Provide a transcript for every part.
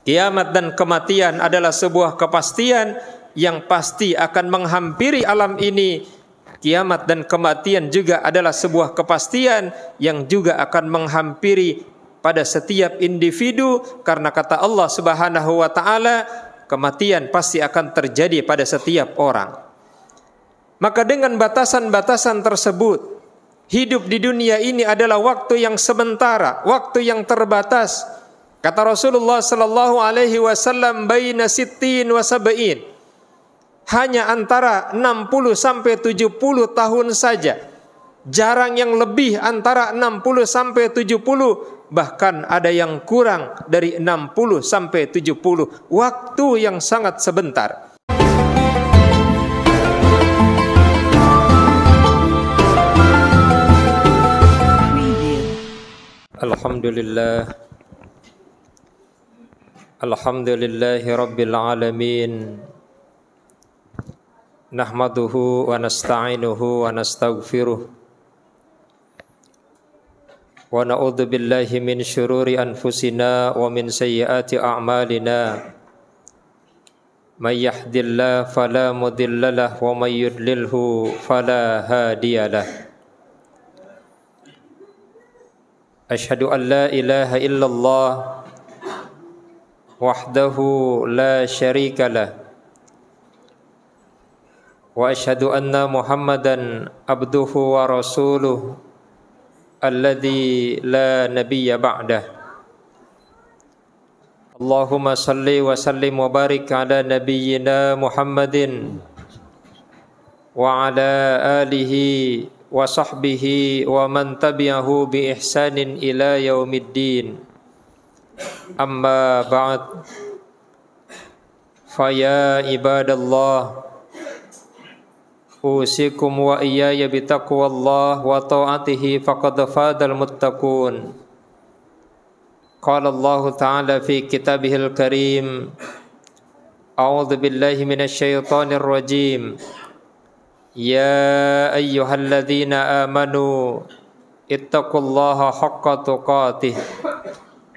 Kiamat dan kematian adalah sebuah kepastian yang pasti akan menghampiri alam ini. Kiamat dan kematian juga adalah sebuah kepastian yang juga akan menghampiri pada setiap individu, karena kata Allah Subhanahu wa taala, kematian pasti akan terjadi pada setiap orang. Maka dengan batasan-batasan tersebut, hidup di dunia ini adalah waktu yang sementara, waktu yang terbatas. Kata Rasulullah sallallahu alaihi wasallam, baina sittin wa sab'in. Hanya antara 60 sampai 70 tahun saja. Jarang yang lebih antara 60 sampai 70, bahkan ada yang kurang dari 60 sampai 70. Waktu yang sangat sebentar. Alhamdulillah. Alhamdulillahi Rabbil Alamin. Nahmaduhu wa nasta'inuhu wa nastaghfiruh. Wa na'udzu billahi min syururi anfusina wa min sayyiati a'malina. May yahdihillahu fala mudilla lahu wa may yudlilhu fala hadiyalah. Asyhadu an la ilaha illallah wahdahu la syarika lah, wa asyhadu anna Muhammadan abduhu wa rasuluh alladzi la nabiyya ba'dah. Allahumma salli wa sallim wa barik ala nabiyyina Muhammadin wa ala alihi wa sahbihi wa man tabi'ahu bi ihsanin ila yaumiddin. Amma ba'd, faya ibadallah, usikum wa iyaya bitaqwallah wa ta'atihi faqad fadal muttaqun. Qala Allah ta'ala fi kitabihil karim, a'udzu billahi minasy syaithanir rajim. Ya ayyuhalladzina amanu ittaqullaha haqqa tuqatih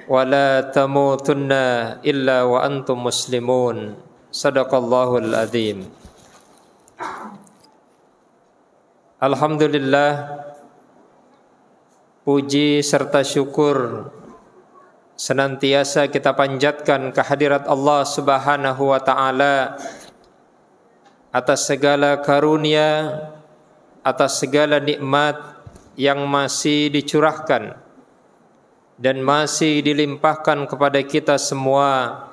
wa la tamutunna illa wa antum muslimun. Sadaqallahul azim. Alhamdulillah, puji serta syukur senantiasa kita panjatkan kehadirat Allah Subhanahu wa taala atas segala karunia, atas segala nikmat yang masih dicurahkan dan masih dilimpahkan kepada kita semua,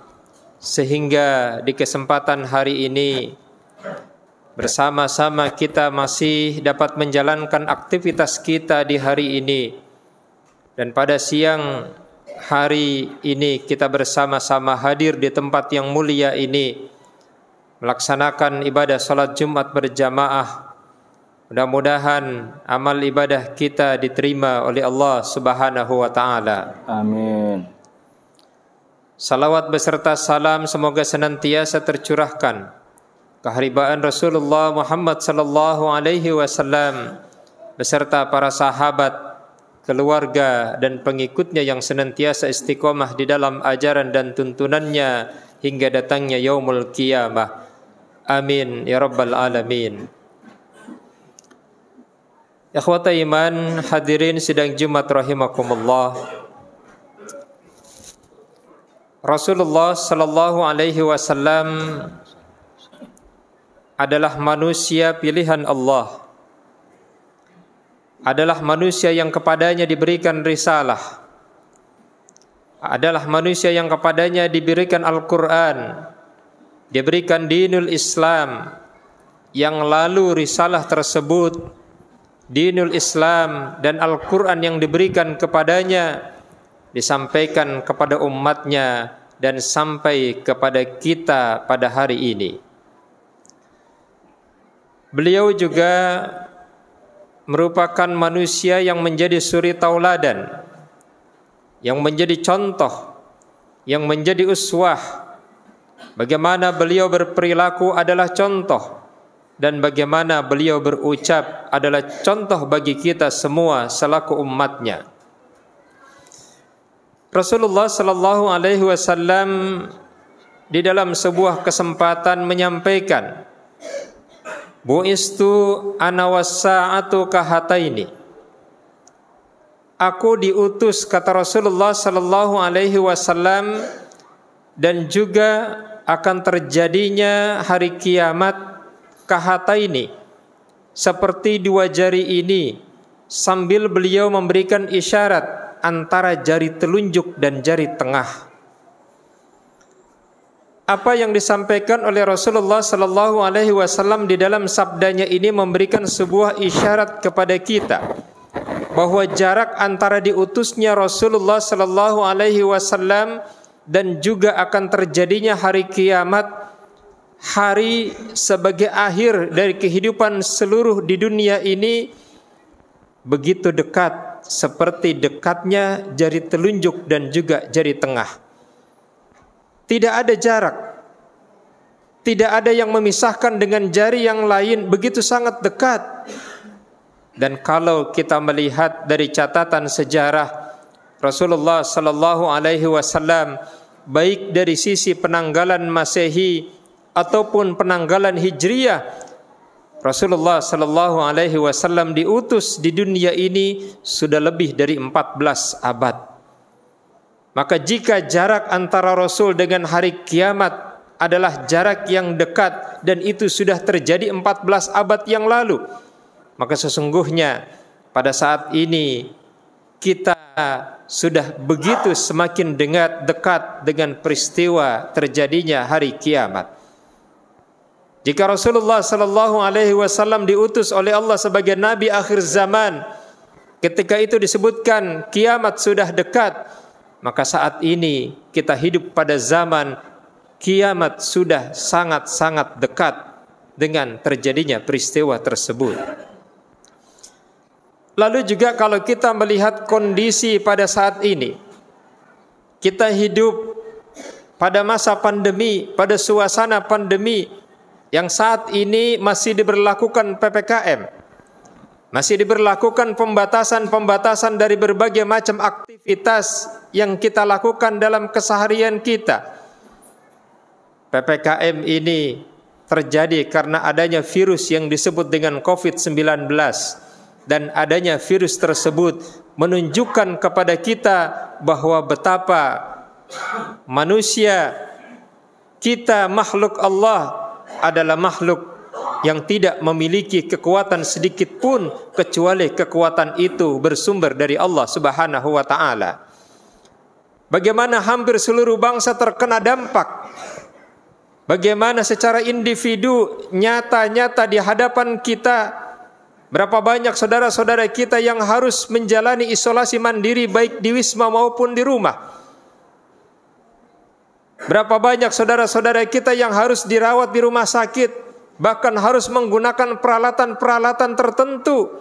sehingga di kesempatan hari ini bersama-sama kita masih dapat menjalankan aktivitas kita di hari ini. Dan pada siang hari ini kita bersama-sama hadir di tempat yang mulia ini, melaksanakan ibadah salat Jumat berjamaah. Mudah-mudahan amal ibadah kita diterima oleh Allah Subhanahu wa taala. Amin. Salawat beserta salam semoga senantiasa tercurahkan keharibaan Rasulullah Muhammad sallallahu alaihi wasallam beserta para sahabat, keluarga dan pengikutnya yang senantiasa istiqomah di dalam ajaran dan tuntunannya hingga datangnya yaumul qiyamah. Amin ya rabbal alamin. Ikhwata iman, hadirin sidang Jumat rahimakumullah. Rasulullah sallallahu alaihi wasallam adalah manusia pilihan Allah. Adalah manusia yang kepadanya diberikan risalah. Adalah manusia yang kepadanya diberikan Al-Quran, diberikan dinul Islam, yang lalu risalah tersebut, dinul Islam dan Al-Quran yang diberikan kepadanya, disampaikan kepada umatnya dan sampai kepada kita pada hari ini. Beliau juga merupakan manusia yang menjadi suri tauladan, yang menjadi contoh, yang menjadi uswah. Bagaimana beliau berperilaku adalah contoh, dan bagaimana beliau berucap adalah contoh bagi kita semua selaku umatnya. Rasulullah sallallahu alaihi wasallam di dalam sebuah kesempatan menyampaikan, bu'istu ana was-sa'atu kahataini. Aku diutus, kata Rasulullah sallallahu alaihi wasallam, dan juga akan terjadinya hari kiamat kahataini, seperti dua jari ini, sambil beliau memberikan isyarat antara jari telunjuk dan jari tengah. Apa yang disampaikan oleh Rasulullah sallallahu alaihi wasallam di dalam sabdanya ini memberikan sebuah isyarat kepada kita bahwa jarak antara diutusnya Rasulullah sallallahu alaihi wasallam dan juga akan terjadinya hari kiamat, hari sebagai akhir dari kehidupan seluruh di dunia ini, begitu dekat seperti dekatnya jari telunjuk dan juga jari tengah. Tidak ada jarak, tidak ada yang memisahkan dengan jari yang lain, begitu sangat dekat. Dan kalau kita melihat dari catatan sejarah Rasulullah sallallahu alaihi wasallam, baik dari sisi penanggalan Masehi ataupun penanggalan Hijriyah, Rasulullah sallallahu alaihi wasallam diutus di dunia ini sudah lebih dari 14 abad. Maka jika jarak antara Rasul dengan hari kiamat adalah jarak yang dekat dan itu sudah terjadi 14 abad yang lalu, maka sesungguhnya pada saat ini kita sudah begitu semakin dekat dengan peristiwa terjadinya hari kiamat. Jika Rasulullah sallallahu alaihi wasallam diutus oleh Allah sebagai nabi akhir zaman, ketika itu disebutkan kiamat sudah dekat, maka saat ini kita hidup pada zaman kiamat sudah sangat-sangat dekat dengan terjadinya peristiwa tersebut. Lalu juga kalau kita melihat kondisi pada saat ini, kita hidup pada masa pandemi, pada suasana pandemi yang saat ini masih diberlakukan PPKM, masih diberlakukan pembatasan-pembatasan dari berbagai macam aktivitas yang kita lakukan dalam keseharian kita. PPKM ini terjadi karena adanya virus yang disebut dengan COVID-19, dan adanya virus tersebut menunjukkan kepada kita bahwa betapa manusia, kita makhluk Allah, adalah makhluk yang tidak memiliki kekuatan sedikit pun kecuali kekuatan itu bersumber dari Allah Subhanahu wa taala. Bagaimana hampir seluruh bangsa terkena dampak, bagaimana secara individu nyata-nyata di hadapan kita, berapa banyak saudara-saudara kita yang harus menjalani isolasi mandiri baik di wisma maupun di rumah. Berapa banyak saudara-saudara kita yang harus dirawat di rumah sakit, bahkan harus menggunakan peralatan-peralatan tertentu.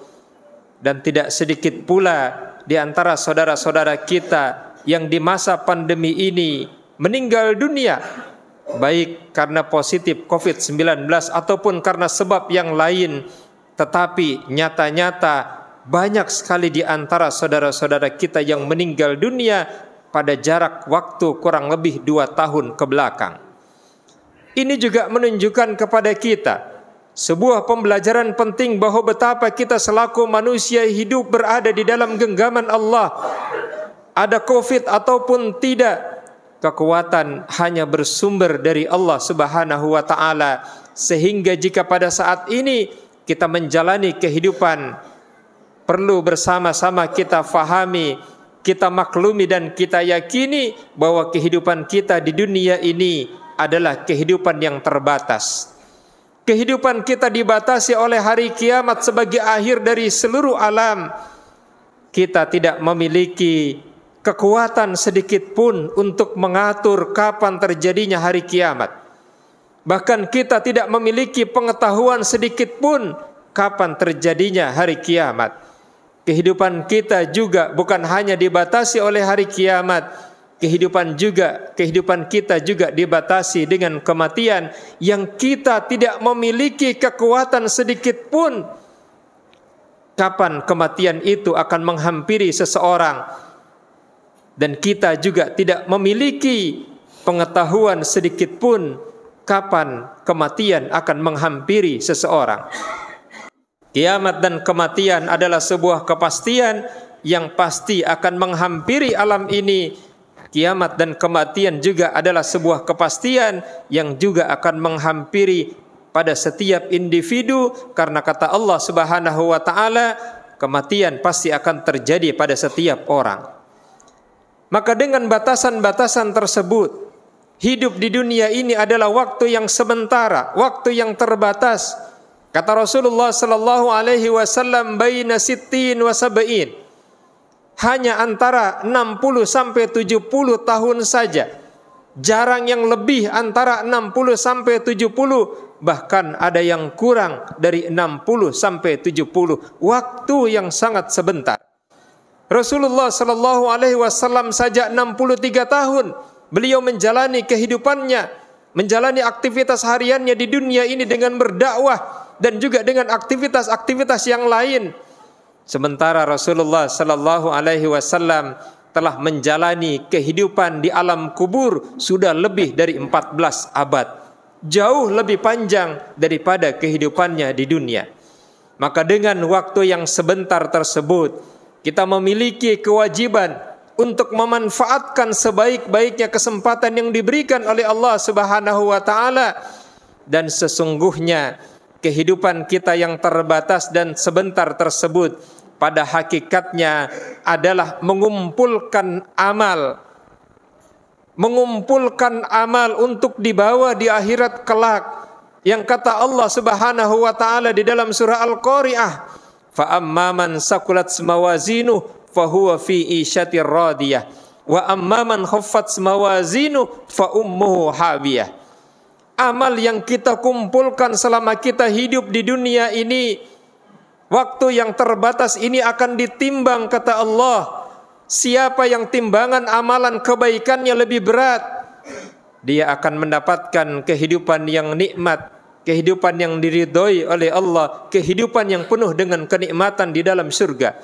Dan tidak sedikit pula di antara saudara-saudara kita yang di masa pandemi ini meninggal dunia, baik karena positif COVID-19 ataupun karena sebab yang lain. Tetapi nyata-nyata banyak sekali di antara saudara-saudara kita yang meninggal dunia pada jarak waktu kurang lebih 2 tahun ke belakang. Ini juga menunjukkan kepada kita sebuah pembelajaran penting bahwa betapa kita selaku manusia hidup berada di dalam genggaman Allah. Ada COVID ataupun tidak, kekuatan hanya bersumber dari Allah Subhanahu wa taala. Sehingga jika pada saat ini kita menjalani kehidupan, perlu bersama-sama kita fahami, kita maklumi dan kita yakini bahwa kehidupan kita di dunia ini adalah kehidupan yang terbatas. Kehidupan kita dibatasi oleh hari kiamat sebagai akhir dari seluruh alam. Kita tidak memiliki kekuatan sedikit pun untuk mengatur kapan terjadinya hari kiamat. Bahkan kita tidak memiliki pengetahuan sedikit pun kapan terjadinya hari kiamat. Kehidupan kita juga bukan hanya dibatasi oleh hari kiamat, kehidupan kita juga dibatasi dengan kematian yang kita tidak memiliki kekuatan sedikit pun kapan kematian itu akan menghampiri seseorang. dan kita juga tidak memiliki pengetahuan sedikit pun kapan kematian akan menghampiri seseorang. Kiamat dan kematian adalah sebuah kepastian yang pasti akan menghampiri alam ini. Kiamat dan kematian juga adalah sebuah kepastian yang juga akan menghampiri pada setiap individu, karena kata Allah Subhanahu wa taala, kematian pasti akan terjadi pada setiap orang. Maka dengan batasan-batasan tersebut, hidup di dunia ini adalah waktu yang sementara, waktu yang terbatas. Kata Rasulullah sallallahu alaihi wasallam, baina sittin wa sab'in, hanya antara 60 sampai 70 tahun saja. Jarang yang lebih antara 60 sampai 70, bahkan ada yang kurang dari 60 sampai 70. Waktu yang sangat sebentar. Rasulullah sallallahu alaihi wasallam saja 63 tahun beliau menjalani kehidupannya, menjalani aktivitas hariannya di dunia ini dengan berdakwah dan juga dengan aktivitas-aktivitas yang lain. Sementara Rasulullah sallallahu alaihi wasallam telah menjalani kehidupan di alam kubur sudah lebih dari 14 abad. Jauh lebih panjang daripada kehidupannya di dunia. Maka dengan waktu yang sebentar tersebut, kita memiliki kewajiban untuk memanfaatkan sebaik-baiknya kesempatan yang diberikan oleh Allah Subhanahu wa taala. Dan sesungguhnya kehidupan kita yang terbatas dan sebentar tersebut pada hakikatnya adalah mengumpulkan amal untuk dibawa di akhirat kelak. Yang kata Allah Subhanahu wa taala di dalam surah Al-Qari'ah, fa amman saqulat mawazinu fahuwa fi isyatir radiyah wa amman khaffat mawazinu fa ummuhu hawiyah. Amal yang kita kumpulkan selama kita hidup di dunia ini, waktu yang terbatas ini akan ditimbang, kata Allah. Siapa yang timbangan amalan kebaikannya lebih berat, dia akan mendapatkan kehidupan yang nikmat, kehidupan yang diridhoi oleh Allah, kehidupan yang penuh dengan kenikmatan di dalam surga.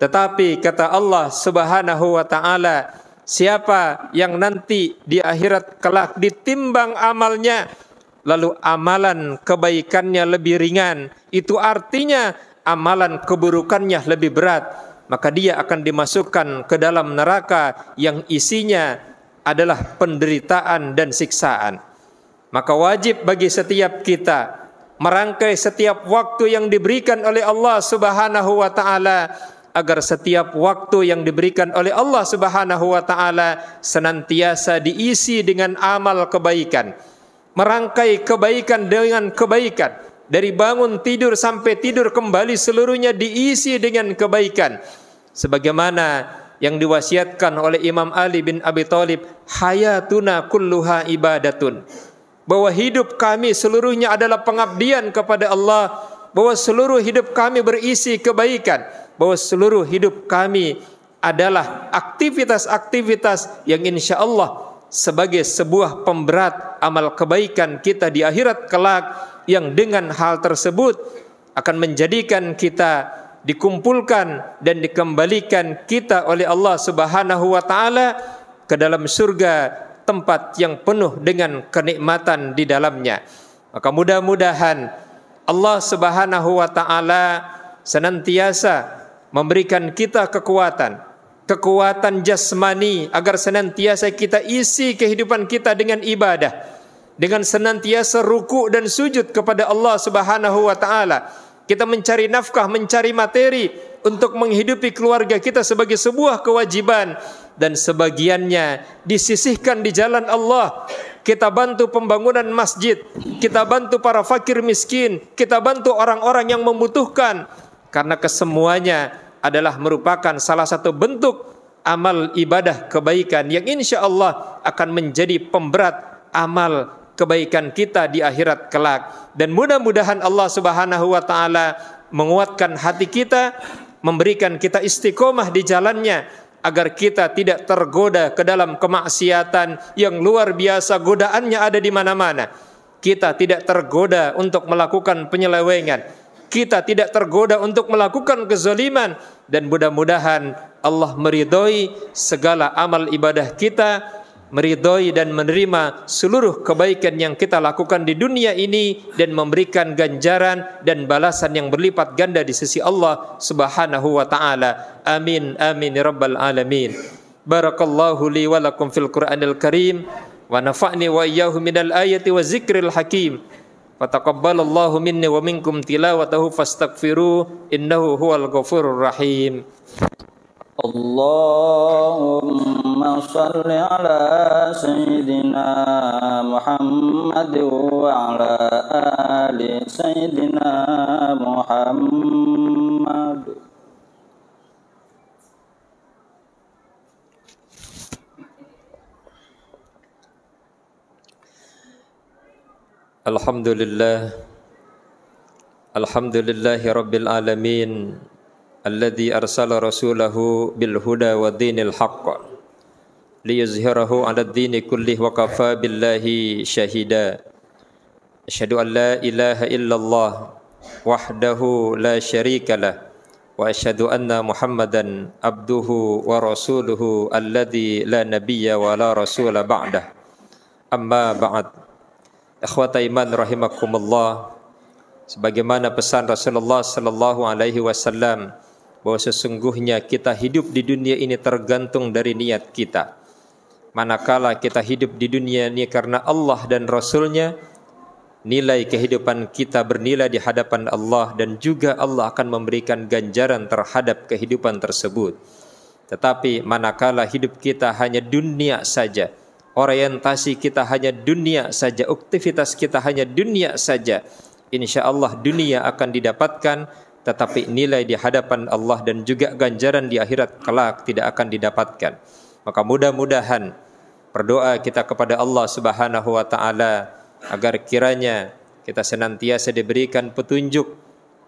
Tetapi kata Allah Subhanahu wa taala, siapa yang nanti di akhirat kelak ditimbang amalnya, lalu amalan kebaikannya lebih ringan, itu artinya amalan keburukannya lebih berat, maka dia akan dimasukkan ke dalam neraka yang isinya adalah penderitaan dan siksaan. Maka wajib bagi setiap kita merangkai setiap waktu yang diberikan oleh Allah Subhanahu wa taala, agar setiap waktu yang diberikan oleh Allah Subhanahu wa taala senantiasa diisi dengan amal kebaikan. Merangkai kebaikan dengan kebaikan. Dari bangun tidur sampai tidur kembali seluruhnya diisi dengan kebaikan. Sebagaimana yang diwasiatkan oleh Imam Ali bin Abi Thalib, hayatuna kulluha ibadatun. Bahwa hidup kami seluruhnya adalah pengabdian kepada Allah. Bahwa seluruh hidup kami berisi kebaikan. Bahwa seluruh hidup kami adalah aktivitas-aktivitas yang insya Allah sebagai sebuah pemberat amal kebaikan kita di akhirat kelak, yang dengan hal tersebut akan menjadikan kita dikumpulkan dan dikembalikan kita oleh Allah Subhanahu wa taala ke dalam surga, tempat yang penuh dengan kenikmatan di dalamnya. Maka mudah-mudahan Allah Subhanahu wa taala senantiasa memberikan kita kekuatan jasmani, agar senantiasa kita isi kehidupan kita dengan ibadah, dengan senantiasa ruku dan sujud kepada Allah Subhanahu wa taala. Kita mencari nafkah, mencari materi untuk menghidupi keluarga kita sebagai sebuah kewajiban, dan sebagiannya disisihkan di jalan Allah. Kita bantu pembangunan masjid, kita bantu para fakir miskin, kita bantu orang-orang yang membutuhkan, karena kesemuanya adalah merupakan salah satu bentuk amal ibadah kebaikan yang insya Allah akan menjadi pemberat amal kebaikan kita di akhirat kelak. Dan mudah-mudahan Allah Subhanahu wa taala menguatkan hati kita, memberikan kita istiqomah di jalannya, agar kita tidak tergoda ke dalam kemaksiatan yang luar biasa. Godaannya ada di mana-mana. Kita tidak tergoda untuk melakukan penyelewengan, kita tidak tergoda untuk melakukan kezaliman, dan mudah-mudahan Allah meridhoi segala amal ibadah kita, meridhoi dan menerima seluruh kebaikan yang kita lakukan di dunia ini, dan memberikan ganjaran dan balasan yang berlipat ganda di sisi Allah Subhanahu wa taala. Amin amin ya rabbal alamin. Barakallahu li wa lakum fil Qur'anil Karim wa nafa'ni wa iyyahu minal ayati wa zikril hakim. Fataqabbalallahu minni wa minkum tilawatahu fastaghfiruh innahu huwal ghafurur rahim. Allahumma salli ala Sayyidina Muhammad wa ala ali Sayyidina Muhammad. Alhamdulillah, alhamdulillahi rabbil alamin, alladzi arsala rasulahu bil huda wa dinil haqq liyuzhirahu 'ala ad-dini kullih wa kafa billahi shahida. Asyhadu an la ilaha illallah wahdahu la syarika lah wa asyhadu anna Muhammadan abduhu wa rasuluhu alladzi la nabiyya wa la rasula ba'dah. Amma ba'd. Ikhwata iman rahimakumullah, sebagaimana pesan Rasulullah sallallahu alaihi wasallam bahwa sesungguhnya kita hidup di dunia ini tergantung dari niat kita. Manakala kita hidup di dunia ini karena Allah dan Rasulnya, nilai kehidupan kita bernilai di hadapan Allah, dan juga Allah akan memberikan ganjaran terhadap kehidupan tersebut. Tetapi manakala hidup kita hanya dunia saja, orientasi kita hanya dunia saja, aktivitas kita hanya dunia saja, insya Allah dunia akan didapatkan, tetapi nilai di hadapan Allah dan juga ganjaran di akhirat kelak tidak akan didapatkan. Maka mudah-mudahan berdoa kita kepada Allah Subhanahu wa taala agar kiranya kita senantiasa diberikan petunjuk,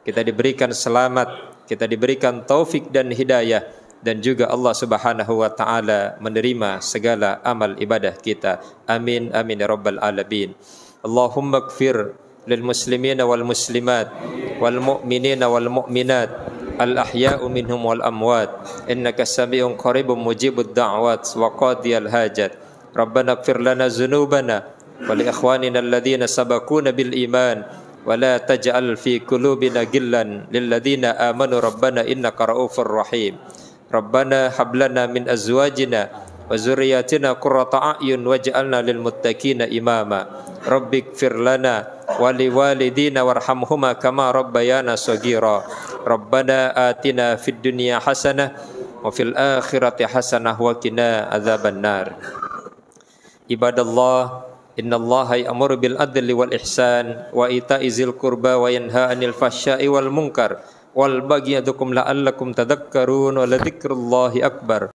kita diberikan selamat, kita diberikan taufik dan hidayah, dan juga Allah Subhanahu wa taala menerima segala amal ibadah kita. Amin amin ya rabbal alamin. Allahumma ighfir lil muslimina wal muslimat wal mu'minina wal mu'minat al ahya'u minhum wal amwat innaka sami'un qaribun mujibud da'wat wa qadiyal hajat. Rabbana ighfir lana dzunubana wa li ikhwanina alladhina sabaquna bil iman wa la taj'al fi qulubina ghillan lil ladzina amanu rabbana innaka ra'ufur rahim. Rabbana hab lana min azwajina wa zurriyyatina qurrata a'yun waj'alna lil muttaqina imama. Rabbighfir lana wa liwalidina warhamhuma kama rabbayana shaghira. Rabbana atina fid dunya hasanah wa fil akhirati hasanah wa qina adzabannar. Ibadallah, innallaha ya'muru bil adli wal ihsan wa ita'i dzil qurba wa yanha 'anil fahsya'i wal munkar wal baghi yadukum la'allakum tadhakkarun wa la dzikrullahi akbar.